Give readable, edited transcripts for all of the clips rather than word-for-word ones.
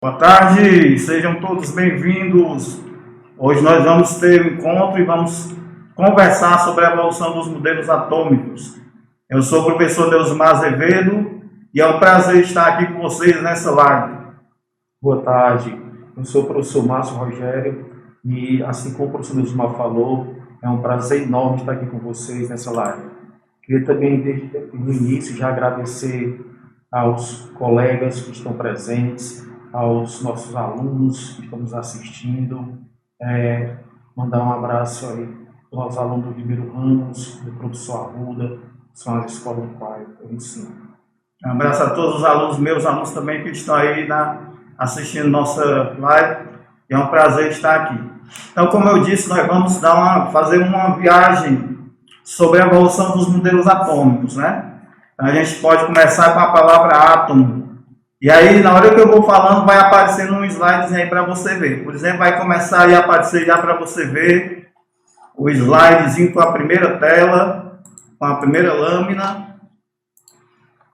Boa tarde, sejam todos bem-vindos. Hoje nós vamos ter um encontro e vamos conversar sobre a evolução dos modelos atômicos. Eu sou o professor Deusmar Azevedo e é um prazer estar aqui com vocês nessa live. Boa tarde, eu sou o professor Márcio Rogério e, assim como o professor Deusmar falou, é um prazer enorme estar aqui com vocês nessa live. Queria também, desde o início, já agradecer aos colegas que estão presentes, aos nossos alunos que estão nos assistindo, mandar um abraço aí aos alunos do Ribeiro Ramos, do professor Arruda, que são as escolas no qual eu ensino. Um abraço a todos os alunos, meus alunos também que estão aí assistindo nossa live, e é um prazer estar aqui. Então, como eu disse, nós vamos fazer uma viagem sobre a evolução dos modelos atômicos, né? Então, a gente pode começar com a palavra átomo. E aí, na hora que eu vou falando, vai aparecendo um slide aí para você ver. Por exemplo, vai começar a aparecer já para você ver o slidezinho com a primeira tela, com a primeira lâmina.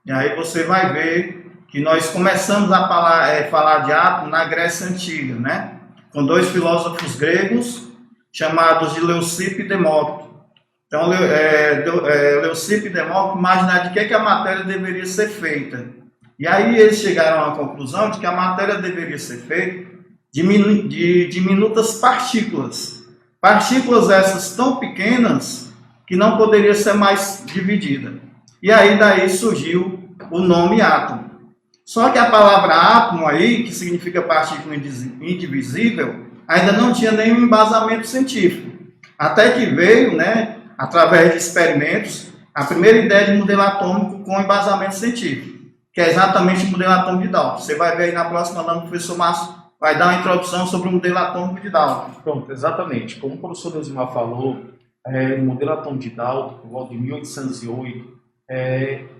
E aí você vai ver que nós começamos a falar de átomo na Grécia Antiga, né? Com dois filósofos gregos chamados de Leucipo e Demócrito. Então, Leucipo e Demócrito imaginaram de que a matéria deveria ser feita. E aí eles chegaram à conclusão de que a matéria deveria ser feita de diminutas partículas. Partículas essas tão pequenas que não poderia ser mais dividida. E aí daí surgiu o nome átomo. Só que a palavra átomo aí, que significa partícula indivisível, ainda não tinha nenhum embasamento científico. Até que veio, né, através de experimentos, a primeira ideia de modelo atômico com embasamento científico, que é exatamente o modelo atômico de Dalton. Você vai ver aí na próxima aula, o professor Márcio vai dar uma introdução sobre o modelo atômico de Dalton. Pronto, exatamente. Como o professor Deusmar falou, o modelo atômico de Dalton, por volta de 1808,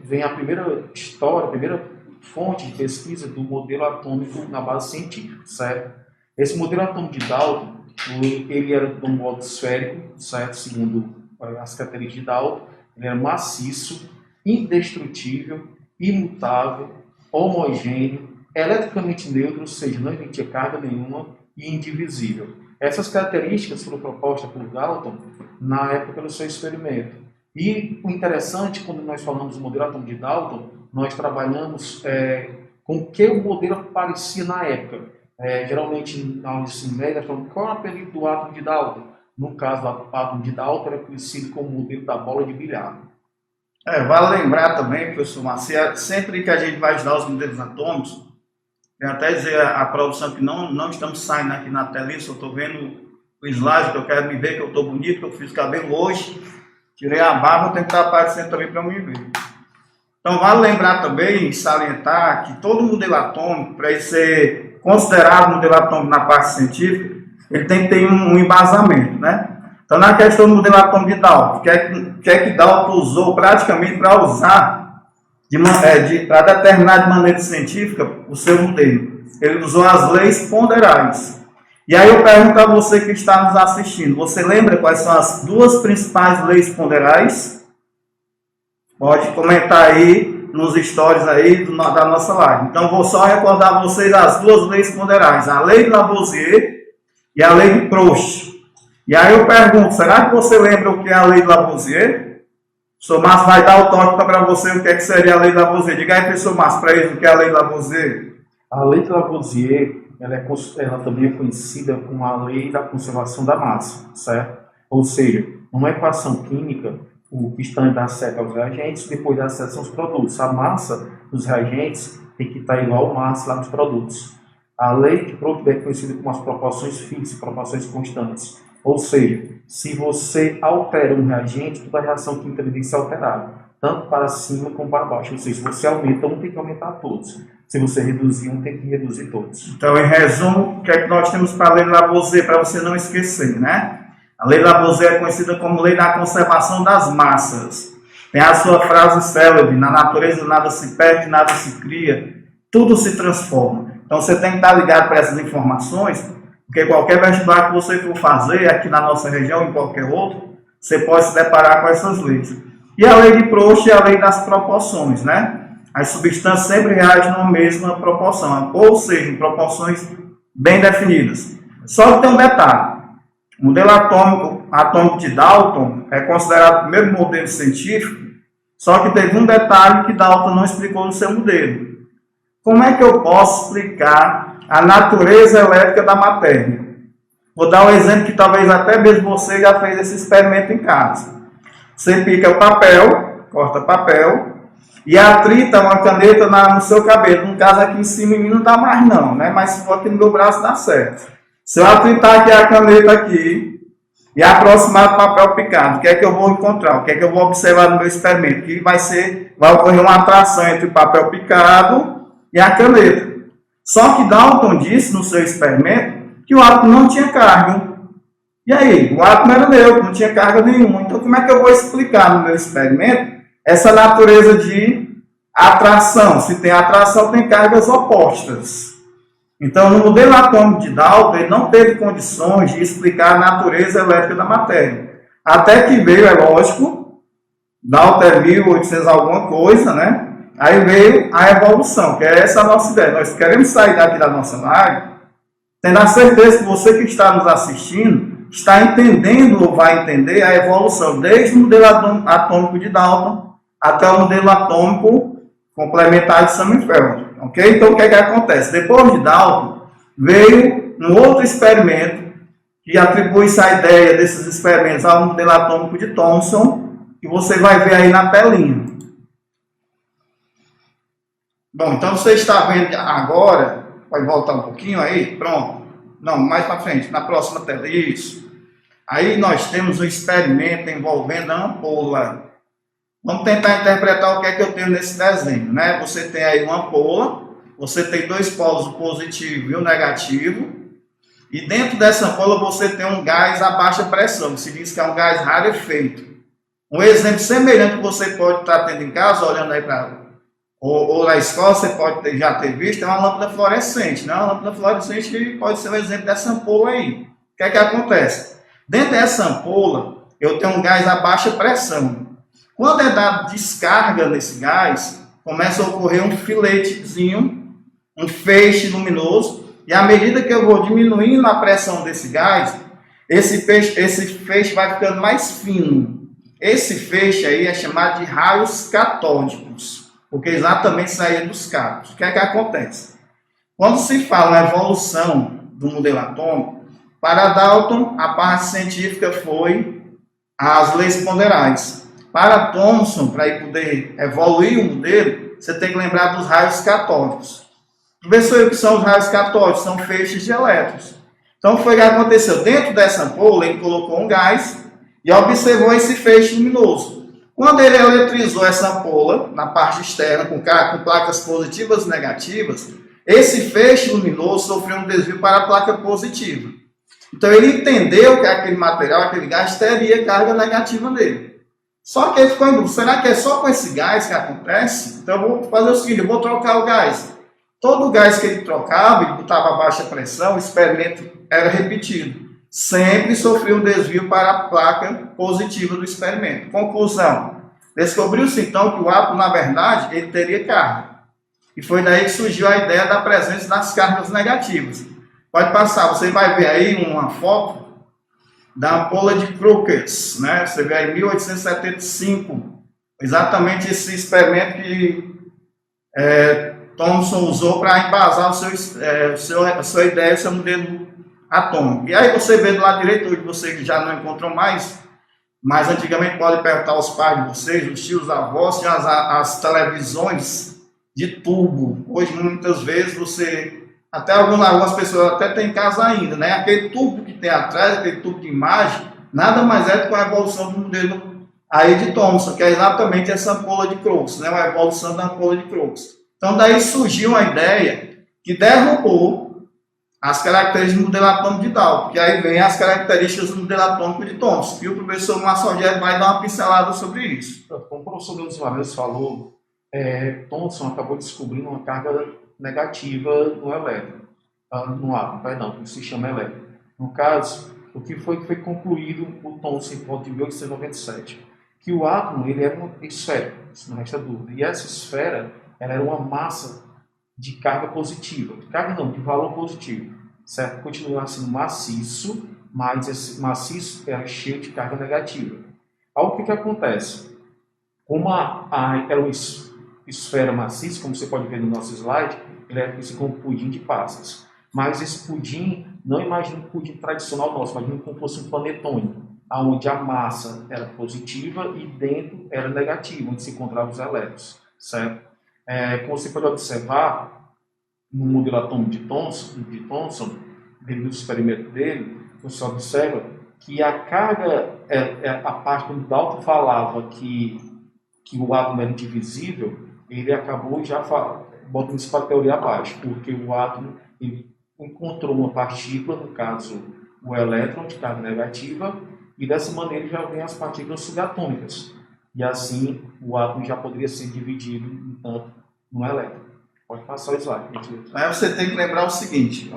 vem a primeira história, a primeira fonte de pesquisa do modelo atômico na base científica, certo? Esse modelo atômico de Dalton, ele era de um modo esférico, certo? Segundo as características de Dalton, ele era maciço, indestrutível, imutável, homogêneo, eletricamente neutro, ou seja, não emitia carga nenhuma, e indivisível. Essas características foram propostas por Dalton na época do seu experimento. E o interessante, quando nós falamos do modelo atômico de Dalton, nós trabalhamos com o que o modelo parecia na época. Geralmente, na aula de ensino médio, nós falamos qual é o apelido do átomo de Dalton. No caso do átomo de Dalton, era conhecido como o modelo da bola de bilhar. Vale lembrar também, professor Márcio, sempre que a gente vai estudar os modelos atômicos, tem até dizer a produção que não estamos saindo aqui na telinha, só estou vendo o slide, que eu quero me ver, que eu estou bonito, que eu fiz cabelo hoje, tirei a barba, vou tentar aparecer também para me ver. Então, vale lembrar também, salientar, que todo modelo atômico, para ele ser considerado modelo atômico na parte científica, ele tem que ter um embasamento, né? Então, na questão do modelo atômico de Dalton, o que é que Dalton usou praticamente para usar, para determinar de maneira científica o seu modelo? Ele usou as leis ponderais. E aí eu pergunto a você que está nos assistindo, você lembra quais são as duas principais leis ponderais? Pode comentar aí nos stories aí da nossa live. Então, vou só recordar a vocês as duas leis ponderais, a lei de Lavoisier e a lei de Proust. E aí eu pergunto, será que você lembra o que é a lei de Lavoisier? O professor Márcio vai dar o toque para você o que é que seria a lei de Lavoisier. Diga aí, professor Márcio, para eles o que é a lei de Lavoisier. A lei de Lavoisier, ela também é conhecida como a lei da conservação da massa, certo? Ou seja, numa equação química, o que está dá certo aos reagentes, depois dá certo são os produtos. A massa dos reagentes tem que estar igual à massa lá dos produtos. A lei de Proust é conhecida como as proporções fixas, proporções constantes. Ou seja, se você altera um reagente, toda a reação química deve ser alterada, tanto para cima como para baixo. Ou seja, se você aumenta um, tem que aumentar todos. Se você reduzir um, tem que reduzir todos. Então, em resumo, o que é que nós temos para a lei de Lavoisier, para você não esquecer, né? A lei de Lavoisier é conhecida como lei da conservação das massas. Tem a sua frase célebre, na natureza nada se perde, nada se cria, tudo se transforma. Então, você tem que estar ligado para essas informações, porque qualquer vestibular que você for fazer, aqui na nossa região ou em qualquer outro, você pode se deparar com essas leis. E a lei de Proust é a lei das proporções, né? as substâncias sempre reagem na mesma proporção, ou seja, em proporções bem definidas. Só que tem um detalhe. O modelo atômico de Dalton é considerado o primeiro modelo científico, só que teve um detalhe que Dalton não explicou no seu modelo. Como é que eu posso explicar a natureza elétrica da matéria? Vou dar um exemplo que talvez até mesmo você já fez esse experimento em casa. Você pica o papel, corta papel, e atrita uma caneta no seu cabelo. No caso aqui em cima em mim não dá mais não, né? Mas se for aqui no meu braço dá certo. Se eu atritar aqui a caneta aqui e aproximar do papel picado, o que é que eu vou encontrar? O que é que eu vou observar no meu experimento? Que vai ocorrer uma atração entre o papel picado e a caneta. Só que Dalton disse no seu experimento que o átomo não tinha carga. E aí? O átomo era neutro, não tinha carga nenhuma. Então como é que eu vou explicar no meu experimento essa natureza de atração? Se tem atração, tem cargas opostas. Então, no modelo atômico de Dalton, ele não teve condições de explicar a natureza elétrica da matéria. Até que veio, é lógico, Dalton é 1800 alguma coisa, né? Aí veio a evolução, que é essa a nossa ideia. Nós queremos sair daqui da nossa live, tendo a certeza que você que está nos assistindo está entendendo ou vai entender a evolução, desde o modelo atômico de Dalton até o modelo atômico complementar de Sommerfeld. Ok? Então, o que é que acontece? Depois de Dalton, veio um outro experimento que atribui-se a ideia desses experimentos ao modelo atômico de Thomson, que você vai ver aí na telinha. Bom, então você está vendo agora, pode voltar um pouquinho aí, pronto. Não, mais para frente, na próxima tela, isso. Aí nós temos um experimento envolvendo a ampola. Vamos tentar interpretar o que é que eu tenho nesse desenho, né? Você tem aí uma ampola, você tem dois polos, o positivo e o negativo, e dentro dessa ampola você tem um gás a baixa pressão, se diz que é um gás rarefeito. Um exemplo semelhante que você pode estar tendo em casa, olhando aí para ou na escola, você pode já ter visto, é uma lâmpada fluorescente, né? Uma lâmpada fluorescente pode ser um exemplo dessa ampola aí. O que é que acontece? Dentro dessa ampola, eu tenho um gás a baixa pressão. Quando é dada descarga nesse gás, começa a ocorrer um filetezinho, um feixe luminoso, e à medida que eu vou diminuindo a pressão desse gás, esse feixe vai ficando mais fino. Esse feixe aí é chamado de raios catódicos, porque exatamente saía dos cabos. O que é que acontece? Quando se fala na evolução do modelo atômico, para Dalton, a parte científica foi as leis ponderais. Para Thomson, para poder evoluir o modelo, você tem que lembrar dos raios catódicos. Professor, o que são os raios catódicos? São feixes de elétrons. Então, foi o que aconteceu. Dentro dessa ampola, ele colocou um gás e observou esse feixe luminoso. Quando ele eletrizou essa ampola, na parte externa, com placas positivas e negativas, esse feixe luminoso sofreu um desvio para a placa positiva. Então, ele entendeu que aquele material, aquele gás, teria carga negativa nele. Só que ele ficou em dúvida, será que é só com esse gás que acontece? Então eu vou fazer o seguinte, eu vou trocar o gás. Todo o gás que ele trocava, ele botava a baixa pressão, o experimento era repetido. Sempre sofria um desvio para a placa positiva do experimento. Conclusão, descobriu-se então que o átomo, na verdade, ele teria carga. E foi daí que surgiu a ideia da presença das cargas negativas. Pode passar, você vai ver aí uma foto da ampola de Crookes, né? Você vê aí 1875, exatamente esse experimento que Thomson usou para embasar a sua ideia, o seu modelo atômico. E aí você vê do lado direito, que você já não encontrou mais, mas antigamente pode perguntar aos pais de vocês, os tios, avós, tinham as televisões de tubo. Hoje, muitas vezes, você... Até algumas pessoas até têm em casa ainda, né? Aquele tubo que tem atrás, aquele tubo de imagem, nada mais é do que a evolução do modelo aí de Thomson, que é exatamente essa ampola de Crookes, né? Uma evolução da ampola de Crookes. Então, daí surgiu a ideia que derrubou as características do modelo atômico de Dalton, que aí vem as características do modelo atômico de Thomson. E o professor Massorgel vai dar uma pincelada sobre isso. Como o professor Leandro Valentes falou, Thomson acabou descobrindo uma carga negativa no elétron, no átomo, perdão, que se chama elétron. No caso, o que foi concluído por Thomson em volta de 1897, que o átomo ele era uma esfera, isso não resta dúvida, e essa esfera ela era uma massa de carga positiva. De carga não, de valor positivo. Certo? Continua sendo maciço, mas esse maciço era cheio de carga negativa. Aí o que acontece? Como é uma esfera maciça, como você pode ver no nosso slide, ele é conhecido como pudim de passas. Mas esse pudim, não imagine um pudim tradicional nosso, imagine como fosse um panetone, onde a massa era positiva e dentro era negativa, onde se encontravam os elétrons. Certo? Como você pode observar, no modelo atômico de Thomson, dentro do experimento dele, você observa que a carga, a parte quando Dalton falava que o átomo era indivisível, ele acabou já botando isso para a teoria abaixo, porque o átomo ele encontrou uma partícula, no caso o elétron de carga negativa, e dessa maneira já vem as partículas subatômicas. E assim o átomo já poderia ser dividido, então, no elétron. Pode passar o slide. Aí você tem que lembrar o seguinte,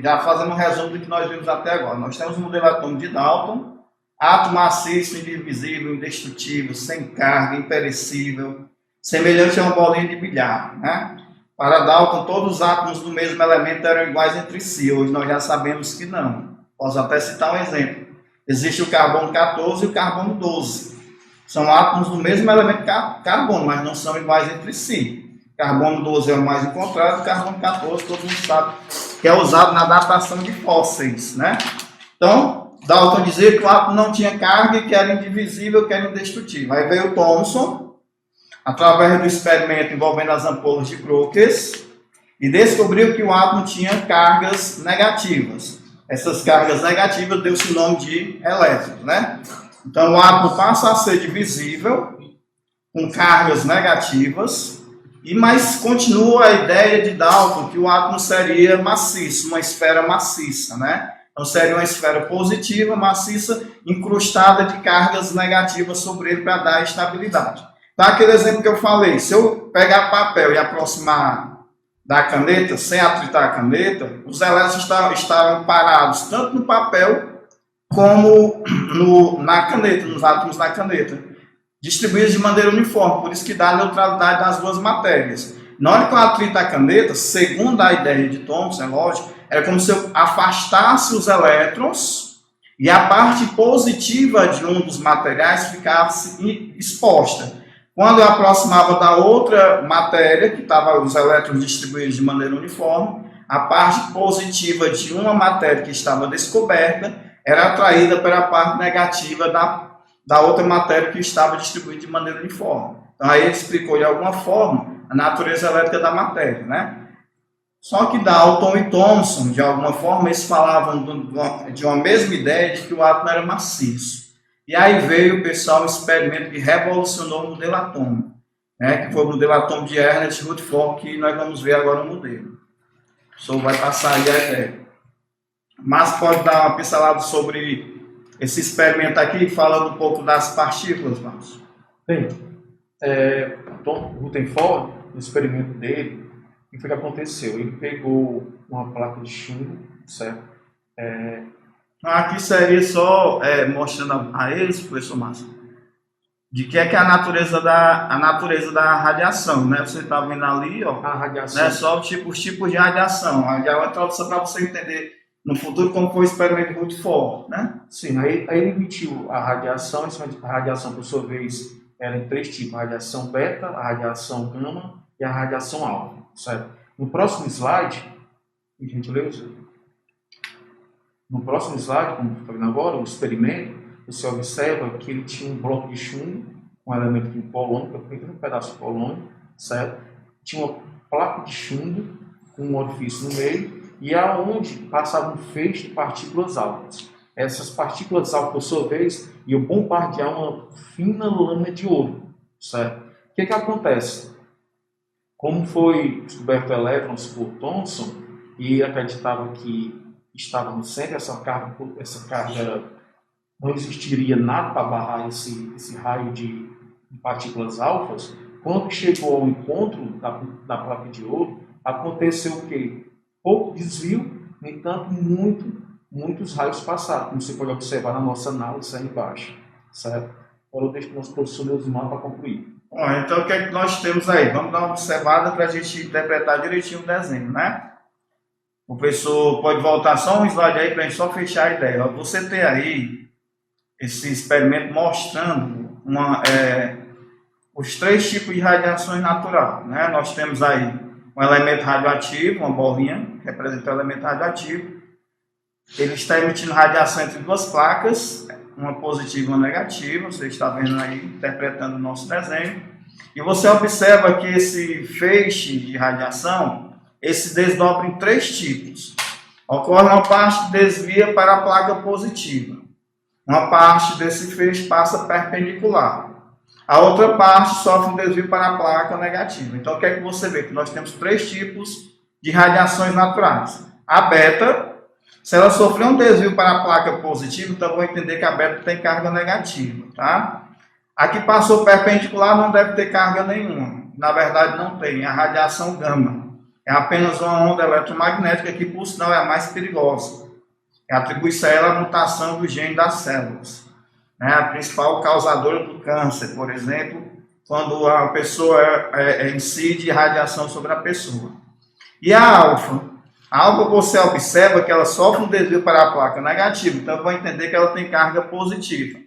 já fazendo um resumo do que nós vimos até agora. Nós temos o modelo atômico de Dalton, átomo maciço, indivisível, indestrutível, sem carga, imperecível, semelhante a uma bolinha de bilhar. Né? Para Dalton, todos os átomos do mesmo elemento eram iguais entre si. Hoje nós já sabemos que não. Posso até citar um exemplo. Existe o carbono 14 e o carbono 12. São átomos do mesmo elemento carbono, mas não são iguais entre si. Carbono 12 é o mais encontrado, carbono 14 todo mundo sabe que é usado na datação de fósseis, né? Então, Dalton dizia que o átomo não tinha carga e que era indivisível, que era indestrutível. Aí veio Thomson, através do experimento envolvendo as ampolas de Crookes, e descobriu que o átomo tinha cargas negativas. Essas cargas negativas deu-se o nome de elétrons, né? Então, o átomo passa a ser divisível, com cargas negativas, mas continua a ideia de Dalton que o átomo seria maciço, uma esfera maciça, né? Então seria uma esfera positiva, maciça, incrustada de cargas negativas sobre ele para dar estabilidade. Então aquele exemplo que eu falei, se eu pegar papel e aproximar da caneta, sem atritar a caneta, os elétrons estarão parados tanto no papel como na caneta, nos átomos da caneta, distribuídos de maneira uniforme, por isso que dá a neutralidade das duas matérias. Na hora que eu atrito a caneta, segundo a ideia de Thomson, é lógico, era como se eu afastasse os elétrons e a parte positiva de um dos materiais ficasse exposta. Quando eu aproximava da outra matéria, que estava os elétrons distribuídos de maneira uniforme, a parte positiva de uma matéria que estava descoberta era atraída pela parte negativa da outra matéria que estava distribuída de maneira uniforme. Então, aí ele explicou de alguma forma a natureza elétrica da matéria, né? Só que Dalton e Thomson, de alguma forma, eles falavam de uma mesma ideia de que o átomo era maciço. E aí veio, pessoal, um experimento que revolucionou o modelo atômico, né? Que foi o modelo atômico de Ernest Rutherford, que nós vamos ver agora o modelo. O professor vai passar aí a ideia. Mas pode dar uma pincelada sobre esse experimento aqui, falando um pouco das partículas, Márcio? Bem, Tom Rutherford, no experimento dele, o que foi que aconteceu? Ele pegou uma placa de chumbo, certo? Aqui seria só mostrando a eles, professor Márcio, de que é a natureza da radiação, né? Você está vendo ali, ó, a radiação. Né? Só os tipos de radiação. A introdução para você entender no futuro como foi o experimento de Rutherford, né? Sim, aí ele emitiu a radiação, a radiação, por sua vez, era em três tipos: a radiação beta, a radiação gama e a radiação alfa, certo? No próximo slide, por gentileza, no próximo slide, como estou vendo agora, o experimento, você observa que ele tinha um bloco de chumbo, um elemento de polônio, um pedaço de polônio, certo? Tinha uma placa de chumbo com um orifício no meio e aonde passava um feixe de partículas altas. Essas partículas altas, por sua vez, iam bombardear uma fina lâmina de ouro, certo? O que acontece? Como foi descoberto elétrons por Thomson, e acreditava que estava no centro, essa carga não existiria nada para barrar esse raio de partículas alfas. Quando chegou ao encontro da placa de ouro, aconteceu o quê? Pouco desvio, no entanto, muitos raios passaram, como você pode observar na nossa análise aí embaixo, certo? Agora eu deixo para o nosso professor Neusimar para concluir. Bom, então o que é que nós temos aí? Vamos dar uma observada para a gente interpretar direitinho o desenho, né? O professor pode voltar só um slide aí para a gente só fechar a ideia. Você tem aí esse experimento mostrando os três tipos de radiações naturais, né? Nós temos aí um elemento radioativo, uma bolinha que representa o elemento radioativo. Ele está emitindo radiação entre duas placas, uma positiva e uma negativa. Você está vendo aí, interpretando o nosso desenho. E você observa que esse feixe de radiação, ele se desdobra em três tipos. Ocorre uma parte que desvia para a placa positiva. Uma parte desse feixe passa perpendicular. A outra parte sofre um desvio para a placa negativa. Então, o que é que você vê? Que nós temos três tipos de radiações naturais. A beta, se ela sofrer um desvio para a placa positiva, então eu vou entender que a beta tem carga negativa, tá? A que passou perpendicular não deve ter carga nenhuma. Na verdade, não tem. É a radiação gama. É apenas uma onda eletromagnética que, por sinal, é a mais perigosa. Atribui-se a ela a mutação do gene das células. A principal causadora do câncer, por exemplo, quando a pessoa incide radiação sobre a pessoa. E a alfa? A alfa você observa que ela sofre um desvio para a placa negativa, então eu vou entender que ela tem carga positiva.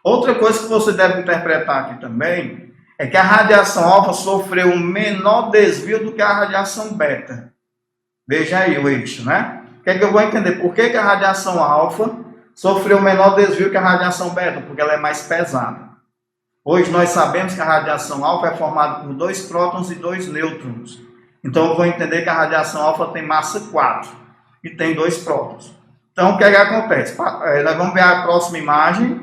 Outra coisa que você deve interpretar aqui também é que a radiação alfa sofreu um menor desvio do que a radiação beta. Veja aí o eixo, né? O que é que eu vou entender? Por que a radiação alfa sofreu menor desvio que a radiação beta? Porque ela é mais pesada. Hoje nós sabemos que a radiação alfa é formada por 2 prótons e 2 nêutrons. Então eu vou entender que a radiação alfa tem massa 4 e tem 2 prótons. Então o que é que acontece? Nós vamos ver a próxima imagem.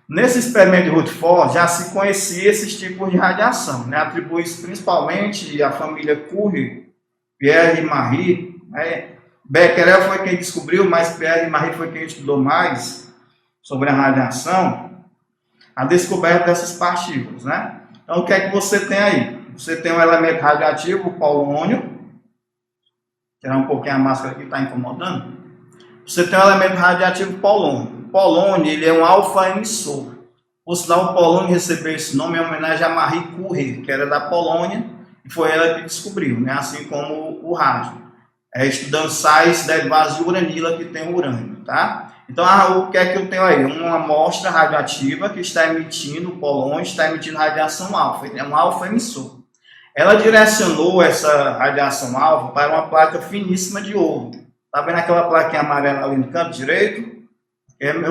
Nesse experimento de Rutherford já se conhecia esses tipos de radiação, né? Atribui-se principalmente à família Curie, Pierre e Marie. Becquerel foi quem descobriu, mas Pierre e Marie foi quem estudou mais sobre a radiação, a descoberta dessas partículas, né? Então, o que é que você tem aí? Você tem um elemento radioativo, o polônio. Tirar um pouquinho a máscara que está incomodando. Você tem um elemento radioativo polônio. O polônio, ele é um alfa-emissor. Por sinal, o polônio recebeu esse nome em homenagem a Marie Curie, que era da Polônia, e foi ela que descobriu, né? Assim como o rádio. Estudando sais derivados de uranila que tem urânio, tá? Então, o que é que eu tenho aí? Uma amostra radioativa que está emitindo, o polônio está emitindo radiação alfa, é um alfa-emissor. Ela direcionou essa radiação alfa para uma placa finíssima de ouro. Tá vendo aquela plaquinha amarela ali no canto direito?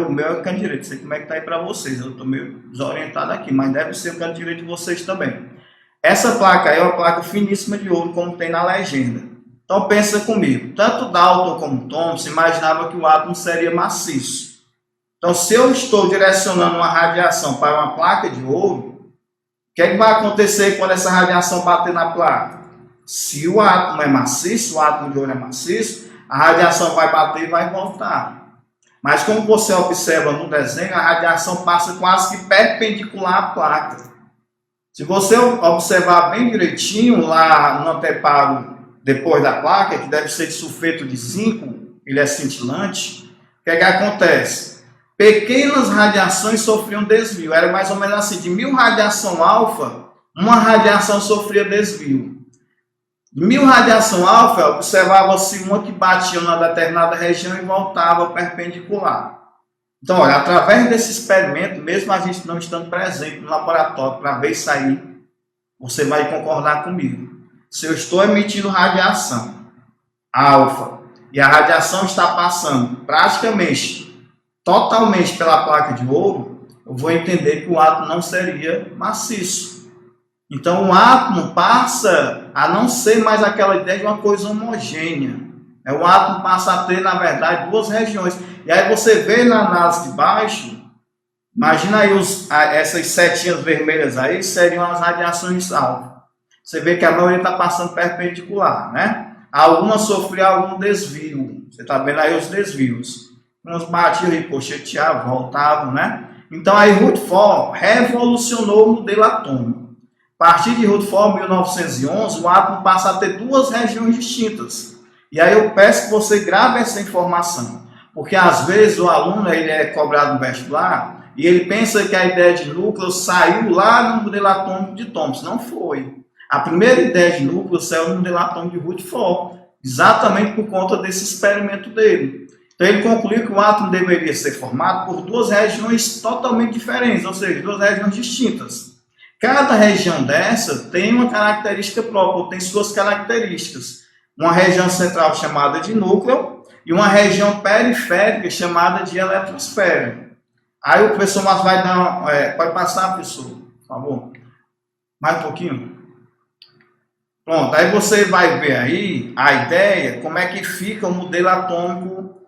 O meu é o canto direito, não sei como é que tá aí para vocês, eu estou meio desorientado aqui, mas deve ser o canto direito de vocês também. Essa placa aí é uma placa finíssima de ouro, como tem na legenda. Então pensa comigo, tanto Dalton como Thomson imaginava que o átomo seria maciço. Então se eu estou direcionando uma radiação para uma placa de ouro, o que é que vai acontecer quando essa radiação bater na placa? Se o átomo é maciço, o átomo de ouro é maciço, a radiação vai bater e vai voltar. Mas como você observa no desenho, a radiação passa quase que perpendicular à placa. Se você observar bem direitinho lá no anteparo depois da placa, que deve ser de sulfeto de zinco, ele é cintilante, o que é que acontece? Pequenas radiações sofriam desvio, era mais ou menos assim, de 1000 radiação alfa, uma radiação sofria desvio. De 1000 radiação alfa, observava-se uma que batia numa determinada região e voltava perpendicular. Então, olha, através desse experimento, mesmo a gente não estando presente no laboratório para ver isso aí, você vai concordar comigo. Se eu estou emitindo radiação alfa e a radiação está passando praticamente, totalmente pela placa de ouro, eu vou entender que o átomo não seria maciço. Então o átomo passa a não ser mais aquela ideia de uma coisa homogênea. O átomo passa a ter, na verdade, 2 regiões. E aí você vê na análise de baixo, imagina aí essas setinhas vermelhas aí, seriam as radiações alfa. Você vê que a maioria está passando perpendicular, né? Algumas sofriam algum desvio. Você está vendo aí os desvios. Uns batiam e pocheteavam, voltavam, né? Então aí Rutherford revolucionou o modelo atômico. A partir de Rutherford, em 1911, o átomo passa a ter 2 regiões distintas. E aí eu peço que você grave essa informação. Porque às vezes o aluno ele é cobrado no vestibular e ele pensa que a ideia de núcleo saiu lá no modelo atômico de Thomson. Não foi. A primeira ideia de núcleo saiu no modelo atômico de Rutherford, exatamente por conta desse experimento dele. Então ele concluiu que o átomo deveria ser formado por duas regiões totalmente diferentes, ou seja, duas regiões distintas. Cada região dessa tem uma característica própria, ou tem suas características. Uma região central chamada de núcleo e uma região periférica chamada de eletrosfera. Aí o professor Márcio vai dar, pode passar, professor, por favor? Mais um pouquinho. Pronto, aí você vai ver aí a ideia, como é que fica o modelo atômico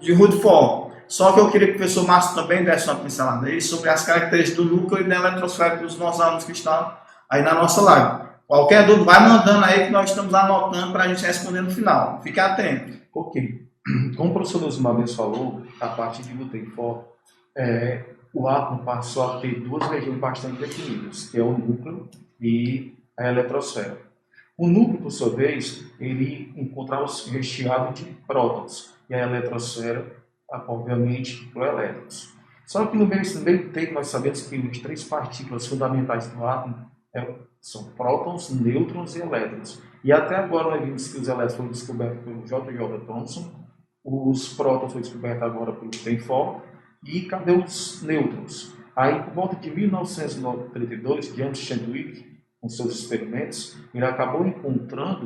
de Rutherford. Só que eu queria que o professor Márcio também desse uma pincelada aí sobre as características do núcleo e da eletrosfera dos nossos alunos que estão aí na nossa live. Qualquer dúvida, vai mandando aí que nós estamos anotando para a gente responder no final. Fique atento. Ok. Como o professor Luizmar falou, a partir de Rutherford, o átomo passou a ter duas regiões bastante definidas, que é o núcleo e a eletrosfera. O núcleo, por sua vez, ele encontrava-se recheado de prótons, e a eletrosfera, obviamente, por elétrons. Só que no meio tempo nós sabemos que as três partículas fundamentais do átomo são prótons, nêutrons e elétrons. E até agora nós vimos que os elétrons foram descobertos pelo J.J. Thomson, os prótons foram descobertos agora pelo Rutherford, e cadê os nêutrons? Aí, por volta de 1932, Jan Chadwick, com seus experimentos, ele acabou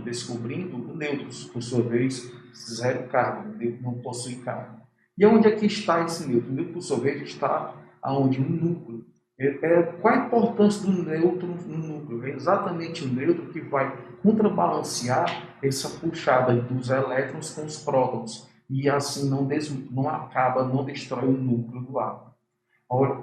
descobrindo o nêutrons, por sua vez, zero carga, não possui carga. E onde é que está esse nêutron? O nêutron, por sua vez, está onde? No núcleo. Qual a importância do nêutron no núcleo? É exatamente o nêutron que vai contrabalancear essa puxada dos elétrons com os prótons, e assim não destrói o núcleo do átomo. Ora,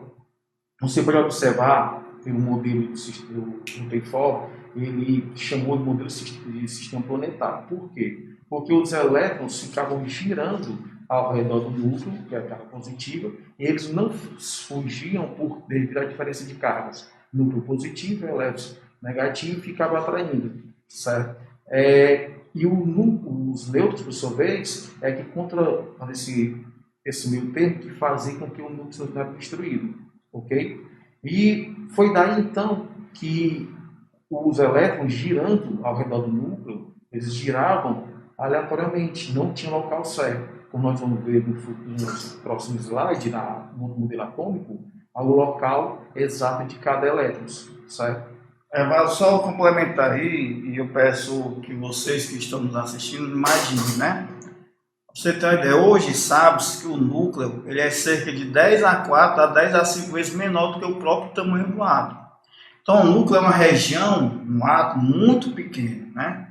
você pode observar pelo modelo do Rutherford, ele chamou de modelo de sistema planetário. Por quê? Porque os elétrons ficavam girando ao redor do núcleo, que é a carga positiva, e eles não fugiam devido à diferença de cargas. Núcleo positivo e elétron negativo ficava atraindo, certo? E os nêutrons, por sua vez, que contra esse meio termo que fazia com que o núcleo não fosse destruído, ok? E foi daí então que os elétrons girando ao redor do núcleo, eles giravam aleatoriamente, não tinha local certo. Como nós vamos ver no próximo slide, no modelo atômico, o local exato de cada elétron, certo? Só complementar aí, e eu peço que vocês que estão nos assistindo imaginem, né? Você tem uma ideia, hoje sabe-se que o núcleo ele é cerca de 10 a 4 a 10 a 5 vezes menor do que o próprio tamanho do átomo. Então o núcleo é uma região, um átomo muito pequeno, né?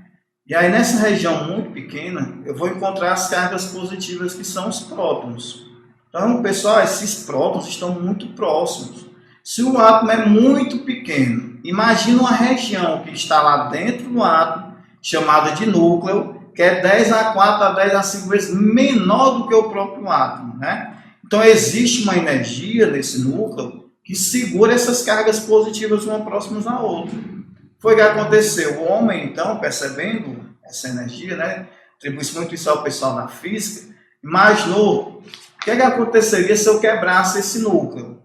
E aí nessa região muito pequena eu vou encontrar as cargas positivas que são os prótons. Então pessoal, esses prótons estão muito próximos. Se o átomo é muito pequeno, imagina uma região que está lá dentro do átomo, chamada de núcleo, que é 10 a 4 a 10 a 5 vezes menor do que o próprio átomo, né? Então existe uma energia nesse núcleo que segura essas cargas positivas uma próximas à outra. Foi o que aconteceu. O homem, então, percebendo essa energia, né? Atribui-se muito isso ao pessoal da física, imaginou o que aconteceria se eu quebrasse esse núcleo.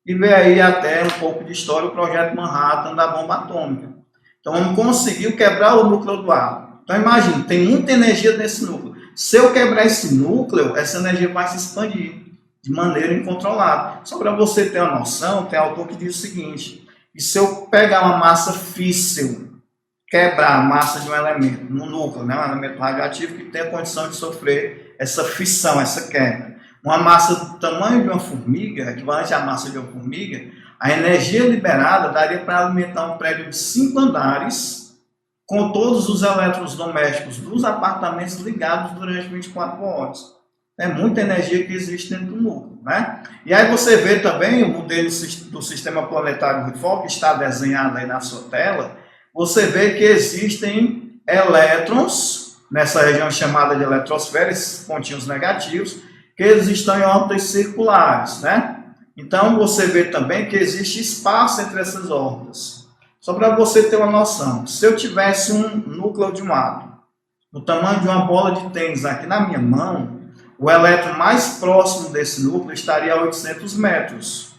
E veio aí até um pouco de história o projeto Manhattan da bomba atômica. Então o homem conseguiu quebrar o núcleo do átomo. Então imagine, tem muita energia nesse núcleo. Se eu quebrar esse núcleo, essa energia vai se expandir de maneira incontrolada. Só para você ter uma noção, tem autor que diz o seguinte: e se eu pegar uma massa físsil, quebrar a massa de um elemento no núcleo, né, um elemento radioativo que tem a condição de sofrer essa fissão, essa quebra, uma massa do tamanho de uma formiga, equivalente à massa de uma formiga, a energia liberada daria para alimentar um prédio de 5 andares com todos os elétrons domésticos dos apartamentos ligados durante 24 horas. É muita energia que existe dentro do núcleo, né? E aí você vê também o modelo do sistema planetário Rutherford, que está desenhado aí na sua tela. Você vê que existem elétrons nessa região chamada de eletrosfera, esses pontinhos negativos, que eles estão em órbitas circulares, né? Então você vê também que existe espaço entre essas órbitas. Só para você ter uma noção, se eu tivesse um núcleo de um átomo, do tamanho de uma bola de tênis aqui na minha mão, o elétron mais próximo desse núcleo estaria a 800 metros.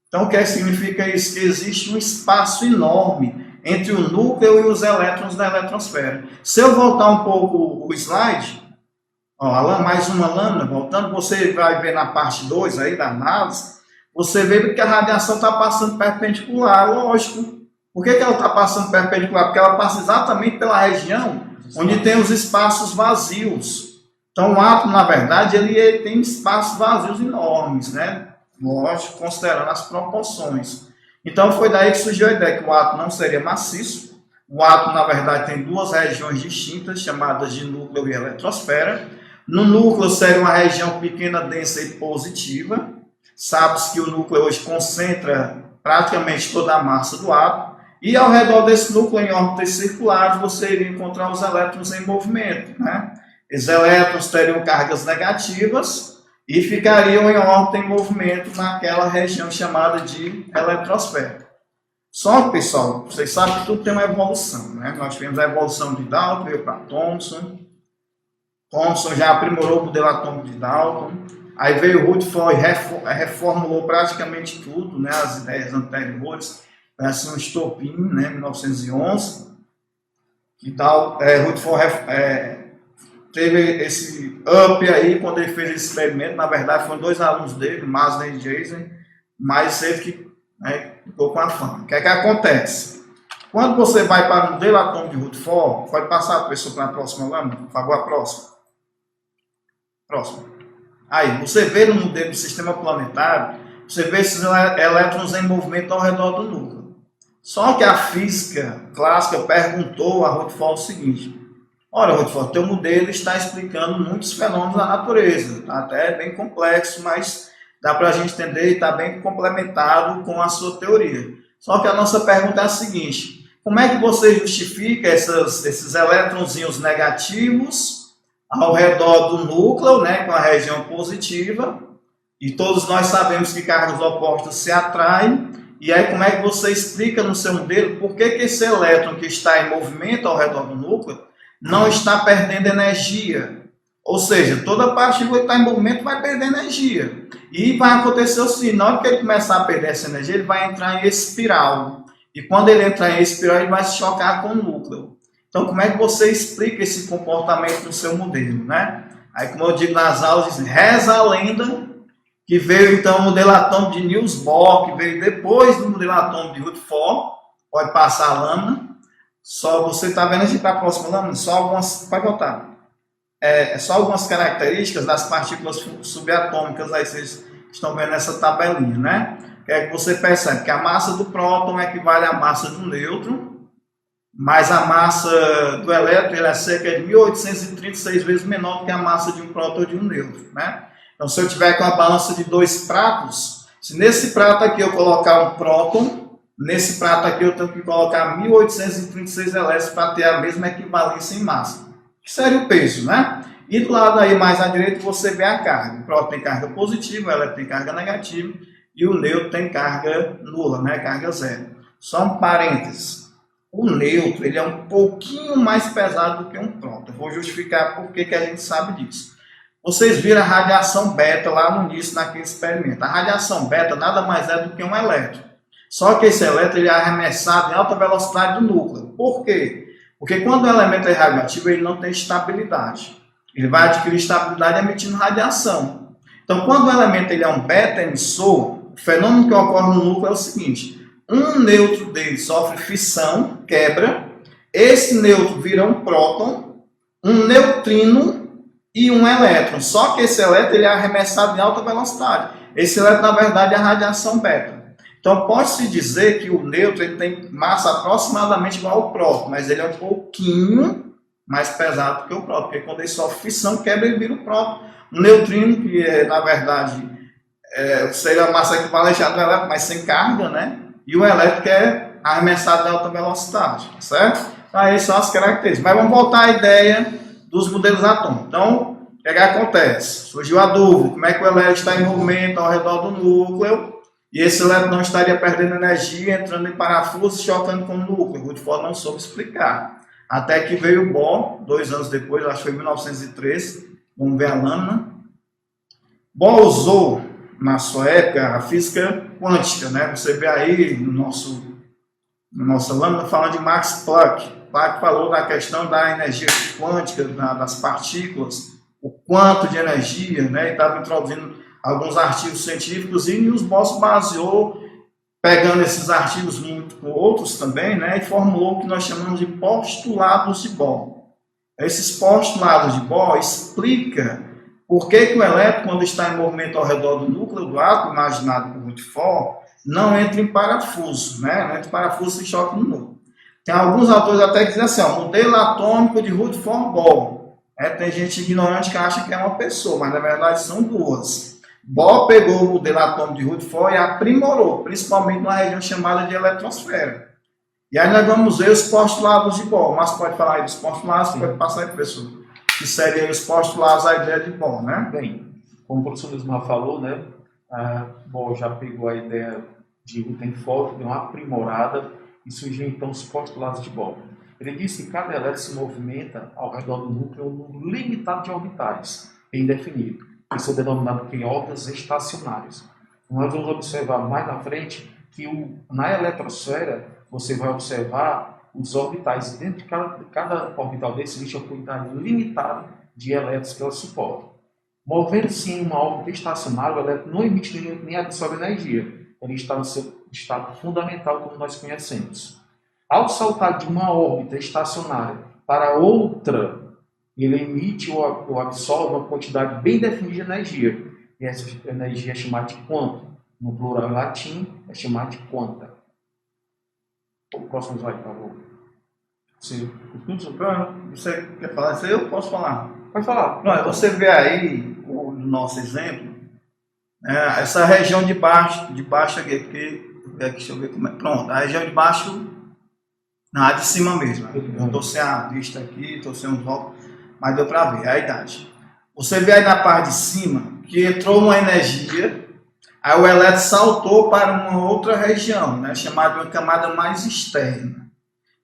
Então, o que significa isso? Que existe um espaço enorme entre o núcleo e os elétrons da eletrosfera. Se eu voltar um pouco o slide, ó, mais uma lâmina, voltando, você vai ver na parte 2 aí da análise, você vê que a radiação está passando perpendicular, lógico. Por que ela está passando perpendicular? Porque ela passa exatamente pela região onde tem os espaços vazios. Então, o átomo, na verdade, ele tem espaços vazios enormes, né? Lógico, considerando as proporções. Então, foi daí que surgiu a ideia que o átomo não seria maciço. O átomo, na verdade, tem duas regiões distintas, chamadas de núcleo e eletrosfera. No núcleo seria uma região pequena, densa e positiva. Sabe-se que o núcleo hoje concentra praticamente toda a massa do átomo. E ao redor desse núcleo, em órbitas circulares, você iria encontrar os elétrons em movimento, né? Esses elétrons teriam cargas negativas e ficariam em órbita em movimento naquela região chamada de eletrosfera. Só que, pessoal, vocês sabem que tudo tem uma evolução, né? Nós tivemos a evolução de Dalton, veio para Thomson. Thomson já aprimorou o modelo atômico de Dalton. Aí veio Rutherford e reformulou praticamente tudo, né? As ideias anteriores. Parece um estopim, né? 1911. E Rutherford teve esse up aí quando ele fez esse experimento. Na verdade, foram dois alunos dele, Marsden e Jason, mas ele que ficou com a fama. O que é que acontece? Quando você vai para o modelo atômico de Rutherford, pode passar a pessoa para a próxima lâmina, por favor, a próxima. Próxima. Aí, você vê no modelo do sistema planetário, você vê esses elétrons em movimento ao redor do núcleo. Só que a física clássica perguntou a Rutherford o seguinte: ora, Rutherford, teu modelo está explicando muitos fenômenos da natureza, tá até bem complexo, mas dá para a gente entender e está bem complementado com a sua teoria. Só que a nossa pergunta é a seguinte: como é que você justifica esses elétronzinhos negativos ao redor do núcleo, né, com a região positiva? E todos nós sabemos que cargas opostas se atraem. E aí, como é que você explica no seu modelo por que esse elétron que está em movimento ao redor do núcleo não está perdendo energia? Ou seja, toda partícula que está em movimento vai perder energia. E vai acontecer o seguinte: na hora que ele começar a perder essa energia, ele vai entrar em espiral. E quando ele entrar em espiral, ele vai se chocar com o núcleo. Então, como é que você explica esse comportamento no seu modelo, né? Aí, como eu digo nas aulas, reza a lenda que veio então o modelo atômico de Niels Bohr, que veio depois do modelo atômico de Rutherford. Pode passar a lâmina. Só você está vendo aqui para a próxima lâmina, só algumas, pode voltar. Só algumas características das partículas subatômicas, aí vocês estão vendo essa tabelinha, né? Que é que você percebe que a massa do próton equivale à massa do nêutron, mas a massa do elétron é cerca de 1836 vezes menor do que a massa de um próton ou de um nêutron, né? Então, se eu tiver com a balança de dois pratos, se nesse prato aqui eu colocar um próton, nesse prato aqui eu tenho que colocar 1836 elétrons para ter a mesma equivalência em massa. Que seria o peso, né? E do lado aí mais à direita você vê a carga. O próton tem carga positiva, o elétron tem carga negativa e o nêutron tem carga nula, né? Carga zero. Só um parênteses. O nêutron ele é um pouquinho mais pesado do que um próton. Eu vou justificar por que a gente sabe disso. Vocês viram a radiação beta lá no início naquele experimento. A radiação beta nada mais é do que um elétron. Só que esse elétron ele é arremessado em alta velocidade do núcleo. Por quê? Porque quando o elemento é radioativo, ele não tem estabilidade. Ele vai adquirir estabilidade emitindo radiação. Então, quando o elemento ele é um beta-emissor, o fenômeno que ocorre no núcleo é o seguinte: um nêutron dele sofre fissão, quebra, esse nêutron vira um próton, um neutrino e um elétron. Só que esse elétron ele é arremessado em alta velocidade. Esse elétron, na verdade, é a radiação beta. Então, pode-se dizer que o nêutron ele tem massa aproximadamente igual ao próton, mas ele é um pouquinho mais pesado do que o próton, porque quando ele sofre fissão, quebra e vira o próton. O neutrino, que é, na verdade, seria a massa equivalente ao elétron, mas sem carga, né? E o elétron que é arremessado em alta velocidade, certo? Então, aí são as características. Mas vamos voltar à ideia dos modelos atômicos. Então, o que acontece? Surgiu a dúvida: como é que o elétron está em movimento ao redor do núcleo e esse elétron não estaria perdendo energia, entrando em parafuso e chocando com o núcleo? O Rutherford não soube explicar. Até que veio o Bohr, 2 anos depois, acho que foi em 1903, vamos ver a lâmina. Bohr usou, na sua época, a física quântica, né? Você vê aí no nossa lâmina falando de Max Planck. Planck falou da questão da energia quântica, das partículas, o quanto de energia, né? E estava introduzindo alguns artigos científicos e Niels Bohr se baseou, pegando esses artigos muito com outros também, né? E formulou o que nós chamamos de postulados de Bohr. Esses postulados de Bohr explicam por que o elétron, quando está em movimento ao redor do núcleo do átomo, imaginado por Rutherford, não entra em parafuso, né? Não entra em parafuso e choca no núcleo. Tem alguns autores até que dizem assim, ó, modelo atômico de Rutherford Bohr. Tem gente ignorante que acha que é uma pessoa, mas na verdade são duas. Bohr pegou o modelo atômico de Rutherford e aprimorou, principalmente numa região chamada de eletrosfera. E aí nós vamos ver os postulados de Bohr. Mas pode falar aí dos postulados, pode passar aí, professor. Que seriam os postulados, a ideia de Bohr, né? Bem, como o professor Lismar falou, né, Bohr já pegou a ideia de Rutherford, deu uma aprimorada e surgiu então os postulados de Bohr. Ele disse que cada elétron se movimenta ao redor do núcleo um número limitado de orbitais, bem definido. Isso é denominado de órbitas estacionárias. Nós vamos observar mais na frente que na eletrosfera você vai observar os orbitais. Dentro de cada orbital desse existe uma quantidade limitada de elétrons que ela suporta. Movendo-se em uma órbita estacionária, o elétron não emite nem absorve energia. Ele está no seu estado fundamental, como nós conhecemos. Ao saltar de uma órbita estacionária para outra, ele emite ou absorve uma quantidade bem definida de energia. E essa energia é chamada de quanto. No plural em latim, é chamada de quanta. O próximo slide, por favor. Você quer falar isso aí? Eu posso falar. Pode falar. Não, você vê aí, o nosso exemplo, essa região de baixo aqui, deixa eu ver como é. Pronto, a região de baixo, na de cima mesmo. Eu estou sem a vista aqui, estou sem os óculos, mas deu para ver a idade. Você vê aí na parte de cima que entrou uma energia, aí o elétron saltou para uma outra região, né, chamada de uma camada mais externa.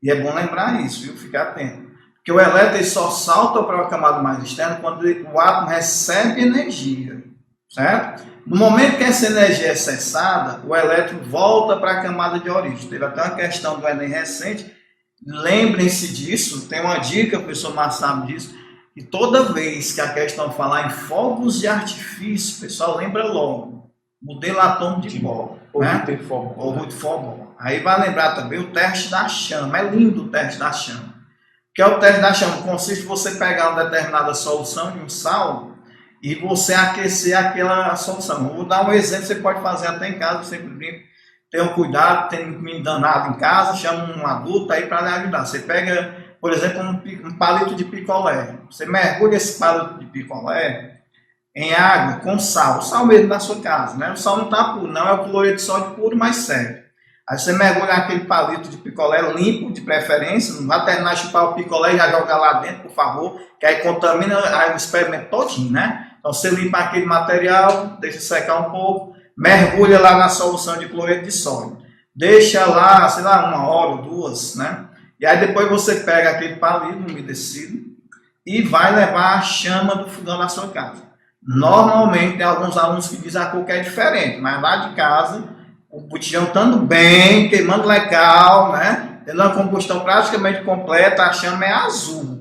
E é bom lembrar isso, viu? Ficar atento. Porque o elétron ele só salta para uma camada mais externa quando o átomo recebe energia, certo? No momento que essa energia é cessada, o elétron volta para a camada de origem. Teve até uma questão do Enem recente. Lembrem-se disso, tem uma dica, o professor Márcio sabe disso, que toda vez que a questão falar em fogos de artifício, o pessoal lembra logo, modelo atômico de Bohr, ou né? Rutherford Bohr. Aí vai lembrar também o teste da chama, é lindo o teste da chama. Que é o teste da chama, consiste em você pegar uma determinada solução de um sal e você aquecer aquela solução. Vou dar um exemplo, você pode fazer até em casa, eu sempre brinco. Tenha um cuidado, tem um menino danado em casa, chama um adulto aí para lhe ajudar. Você pega, por exemplo, um palito de picolé. Você mergulha esse palito de picolé em água com sal. O sal mesmo da sua casa, né? O sal não está puro, não é o cloreto de sódio puro, mas serve. Aí você mergulha aquele palito de picolé limpo, de preferência. Não vai terminar de chupar o picolé e já jogar lá dentro, por favor, que aí contamina o experimento todinho, né? Então você limpa aquele material, deixa secar um pouco, mergulha lá na solução de cloreto de sódio. Deixa lá, sei lá, 1 hora ou 2, né? E aí depois você pega aquele palito umedecido e vai levar a chama do fogão da sua casa. Normalmente tem alguns alunos que dizem a cor que é diferente, mas lá de casa, o botijão estando bem, queimando legal, né? Tendo uma combustão praticamente completa, a chama é azul.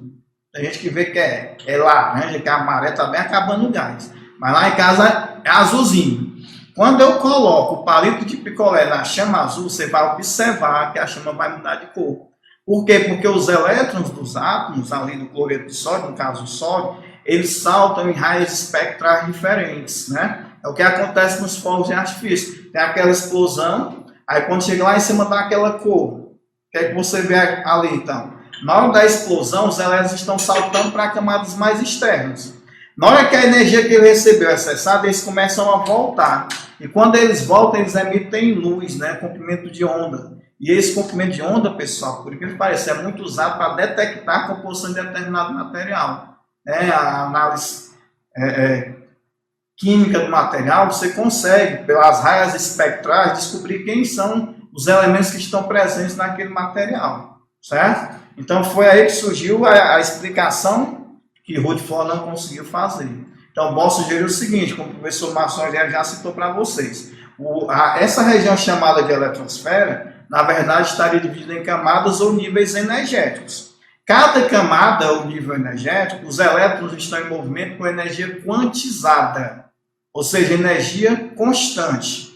Tem gente que vê que é laranja, que é amarelo, está bem acabando o gás. Mas lá em casa é azulzinho. Quando eu coloco o palito de picolé na chama azul, você vai observar que a chama vai mudar de cor. Por quê? Porque os elétrons dos átomos, ali do cloreto de sódio, no caso o sódio, eles saltam em raios espectrais diferentes, né? É o que acontece nos fogos de artifício. Tem aquela explosão, aí quando chega lá em cima dá aquela cor. O que é que você vê ali, então? Na hora da explosão, os elétrons estão saltando para camadas mais externas. Na hora que a energia que ele recebeu é cessada, eles começam a voltar. E quando eles voltam, eles emitem luz, né? Comprimento de onda. E esse comprimento de onda, pessoal, por incrível que pareça, é muito usado para detectar a composição de determinado material. A análise química do material, você consegue, pelas raias espectrais, descobrir quem são os elementos que estão presentes naquele material. Certo? Então foi aí que surgiu a explicação que Rutherford não conseguiu fazer. Então, posso sugerir o seguinte, como o professor Márcio já citou para vocês. Essa região chamada de eletrosfera, na verdade, estaria dividida em camadas ou níveis energéticos. Cada camada ou nível energético, os elétrons estão em movimento com energia quantizada, ou seja, energia constante.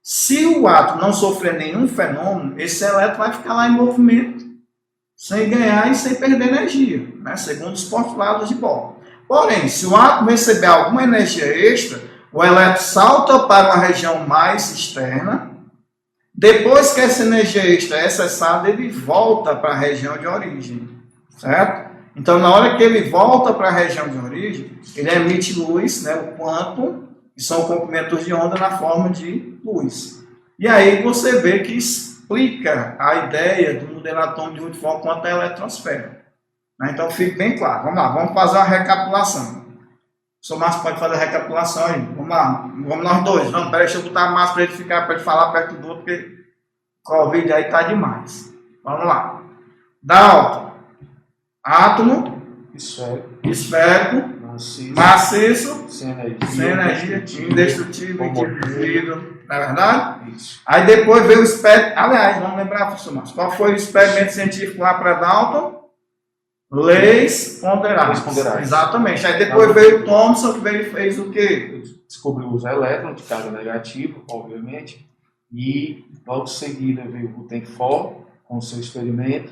Se o átomo não sofrer nenhum fenômeno, esse elétron vai ficar lá em movimento, sem ganhar e sem perder energia, né? Segundo os postulados de Bohr. Porém, se o átomo receber alguma energia extra, o elétron salta para uma região mais externa. Depois que essa energia extra é cessada, ele volta para a região de origem, certo? Então, na hora que ele volta para a região de origem, ele emite luz, né, o quantum, que são comprimentos de onda na forma de luz. E aí você vê que explica a ideia do modelo atômico de Rutherford quanto à eletrosfera. Então, fique bem claro. Vamos lá, vamos fazer uma recapitulação. O senhor Márcio pode fazer a recapitulação aí. Vamos lá, vamos nós dois. Não, peraí, deixa eu botar a Márcio para ele ficar, para ele falar perto do outro, porque o Covid aí tá demais. Vamos lá. Dalton, átomo, esférico, maciço, sem energia, indestrutível, indivisível. Não é verdade? Isso. Aí depois veio o experimento. Aliás, vamos lembrar, professor Márcio, qual foi o experimento científico lá para Dalton? Leis ponderais. Exatamente. Aí depois veio o Thomson, que fez o quê? Descobriu os elétrons de carga negativa, obviamente, e logo em seguida veio o Rutherford com o seu experimento,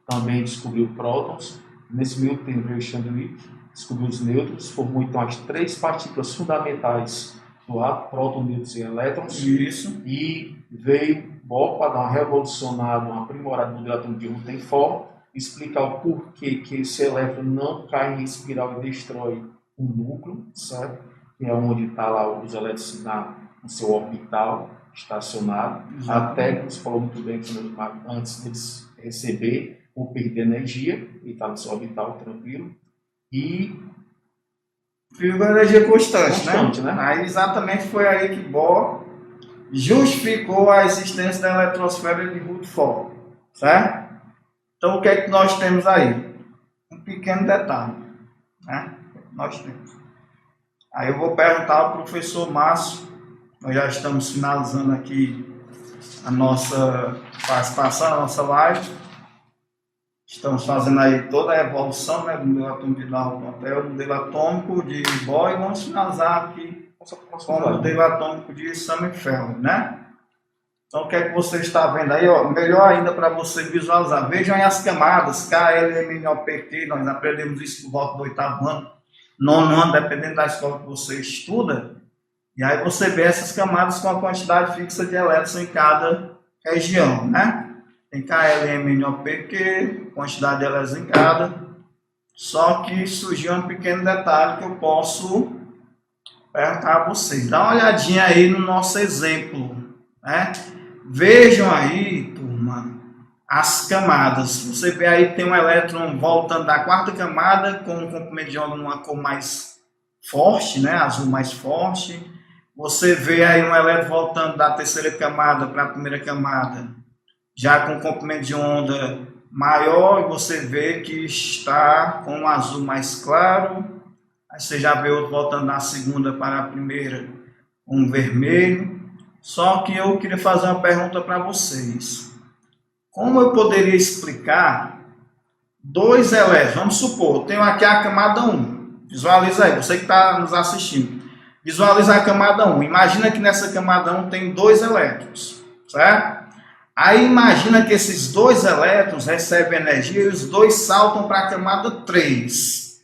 também descobriu prótons. Nesse meio tempo veio o Chandler, descobriu os nêutrons, formou então as três partículas fundamentais do átomo, prótons, nêutrons e elétrons. Isso. E veio Bohr para dar uma revolucionada, uma aprimorada no modelo atômico de Rutherford, explicar o porquê que esse elétron não cai em espiral e destrói o núcleo, certo? Que é onde está lá os elétrons no seu orbital estacionado, até que você falou muito bem que antes deles receber ou perder energia, ele está no seu orbital tranquilo, e fica a energia constante, né? Aí exatamente foi aí que Bohr justificou a existência da eletrosfera de Rutherford, certo? Então, o que é que nós temos aí? Um pequeno detalhe, né? Nós temos. Aí eu vou perguntar ao professor Márcio, nós já estamos finalizando aqui a nossa participação, a nossa live. Estamos fazendo aí toda a evolução, né, do modelo atômico de Dalton até o modelo atômico de Bohr e vamos finalizar aqui com o modelo atômico de Sommerfeld, né? Então, o que é que você está vendo aí? Ó, melhor ainda para você visualizar. Vejam aí as camadas, K, L, M, N, O, P, Q. Nós aprendemos isso por volta do 8º ano, 9º ano, dependendo da escola que você estuda. E aí você vê essas camadas com a quantidade fixa de elétrons em cada região, né? Tem K, L, M, N, O, P, Q, quantidade de elétrons em cada. Só que surgiu um pequeno detalhe que eu posso perguntar a vocês. Dá uma olhadinha aí no nosso exemplo, né? Vejam aí, turma, as camadas. Você vê aí tem um elétron voltando da quarta camada com um comprimento de onda numa cor mais forte, né? Azul mais forte. Você vê aí um elétron voltando da terceira camada para a primeira camada, já com um comprimento de onda maior, e você vê que está com um azul mais claro. Aí você já vê outro voltando da segunda para a primeira, um vermelho. Só que eu queria fazer uma pergunta para vocês. Como eu poderia explicar dois elétrons? Vamos supor, eu tenho aqui a camada 1. Visualiza aí, você que está nos assistindo. Visualiza a camada 1. Imagina que nessa camada 1 tem dois elétrons, certo? Aí imagina que esses dois elétrons recebem energia e os dois saltam para a camada 3.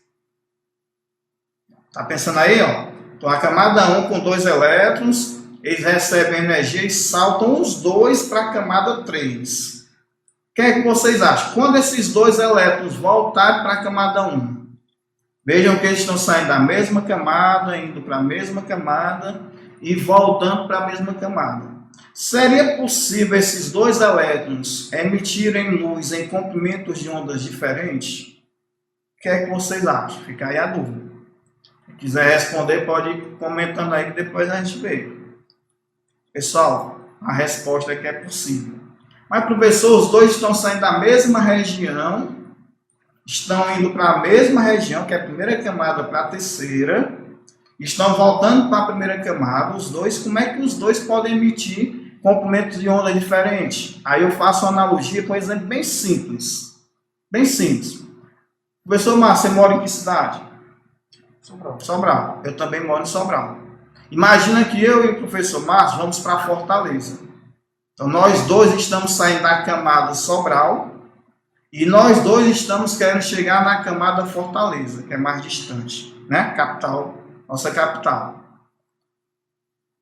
Tá pensando aí, ó? Então a camada 1 com dois elétrons, eles recebem energia e saltam os dois para a camada 3. O que é que vocês acham? Quando esses dois elétrons voltarem para a camada 1, vejam que eles estão saindo da mesma camada, indo para a mesma camada e voltando para a mesma camada. Seria possível esses dois elétrons emitirem luz em comprimentos de ondas diferentes? O que é que vocês acham? Fica aí a dúvida. Se quiser responder, pode ir comentando aí que depois a gente vê. Pessoal, a resposta é que é possível. Mas, professor, os dois estão saindo da mesma região estão indo para a mesma região, que é a primeira camada para a terceira, estão voltando para a primeira camada, os dois, como é que os dois podem emitir comprimentos de onda diferentes? Aí eu faço uma analogia com um exemplo bem simples. Bem simples. Professor Márcio, você mora em que cidade? Sobral. Sobral. Eu também moro em Sobral. Imagina que eu e o professor Márcio vamos para Fortaleza. Então nós dois estamos saindo da camada Sobral e nós dois estamos querendo chegar na camada Fortaleza, que é mais distante, né? Capital, nossa capital.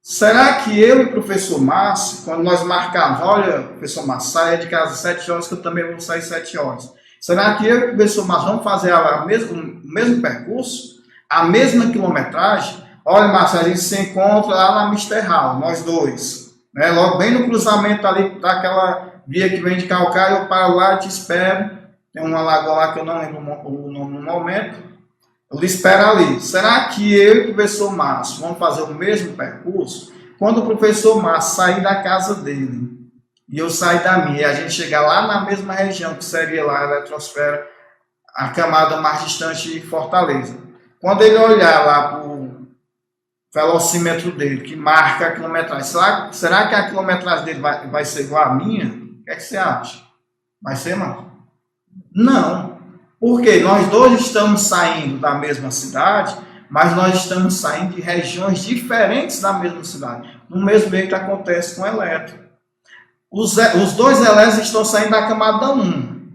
Será que eu e o professor Márcio, quando nós marcarmos, olha, professor Márcio, saia de casa às 7 horas, que eu também vou sair às 7 horas. Será que eu e o professor Márcio vamos fazer o mesmo percurso, a mesma quilometragem? Olha, Márcio, a gente se encontra lá na Mister Hall, nós dois. Né? Logo bem no cruzamento ali daquela via que vem de Calcaia, eu paro lá e te espero. Tem uma lagoa lá que eu não lembro o nome no momento. Eu lhe espero ali. Será que eu e o professor Márcio vamos fazer o mesmo percurso? Quando o professor Márcio sair da casa dele e eu sair da minha, e a gente chegar lá na mesma região, que seria lá a eletrosfera, a camada mais distante de Fortaleza. Quando ele olhar lá para o velocímetro dele, que marca a quilometragem, será que a quilometragem dele vai ser igual à minha? O que é que você acha? Vai ser, Márcio? Não. Porque nós dois estamos saindo da mesma cidade, mas nós estamos saindo de regiões diferentes da mesma cidade. No mesmo jeito acontece com o elétron. Os dois elétrons estão saindo da camada 1,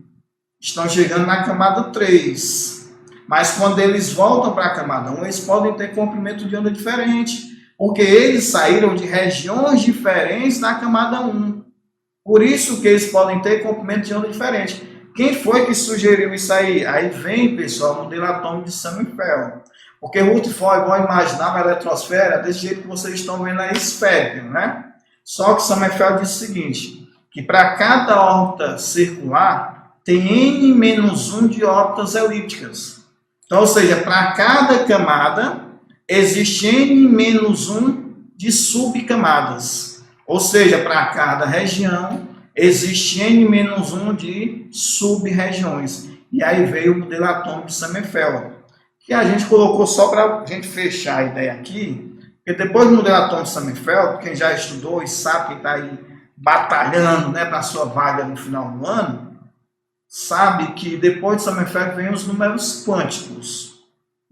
estão chegando na camada 3. Mas quando eles voltam para a camada 1, eles podem ter comprimento de onda diferente, porque eles saíram de regiões diferentes na camada 1. Por isso que eles podem ter comprimento de onda diferente. Quem foi que sugeriu isso aí? Aí vem, pessoal, o modelo atômico de Sommerfeld. Porque Rutherford vai imaginar a eletrosfera desse jeito que vocês estão vendo aí, esférica, né? Só que Sommerfeld diz o seguinte, que para cada órbita circular tem n-1 de órbitas elípticas. Então, ou seja, para cada camada existe n-1 de subcamadas. Ou seja, para cada região existe n-1 de sub-regiões. E aí veio o modelo atômico de Sommerfeld, que a gente colocou só para a gente fechar a ideia aqui, porque depois do modelo atômico de Sommerfeld, quem já estudou e sabe que está aí batalhando, né, para a sua vaga no final do ano, sabe que depois de Sommerfeld vem os números quânticos.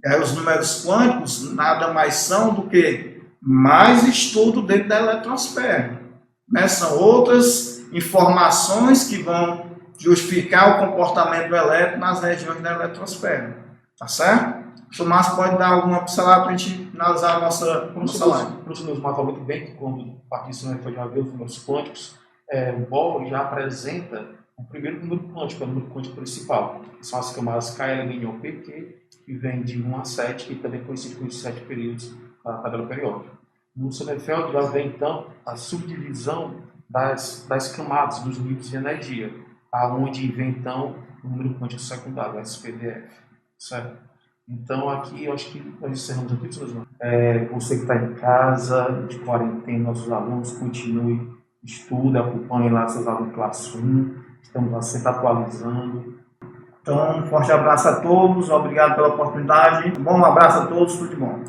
E aí os números quânticos nada mais são do que mais estudo dentro da eletrosfera. Né? São outras informações que vão justificar o comportamento do elétron nas regiões da eletrosfera. Tá certo? O Márcio pode dar alguma pincelada para a gente finalizar a nossa live. Professor Neusmar falou que bem que quando partiu foi já ver os números quânticos, o Bohr já apresenta o primeiro número quântico, é o número quântico principal, que são as camadas KLMNOP, que vem de 1 a 7, que também coincide com os 7 períodos da tabela periódica. No Sommerfeld já vem, então, a subdivisão das camadas, dos níveis de energia, aonde vem, então, o número quântico secundário, o SPDF. Certo? Então, aqui, eu acho que nós encerramos aqui, professor. Você que está em casa, de quarentena, nossos alunos, continue, estude, acompanhe lá seus alunos classe 1, estamos lá sempre atualizando. Então, um forte abraço a todos, obrigado pela oportunidade. Um bom abraço a todos, tudo de bom.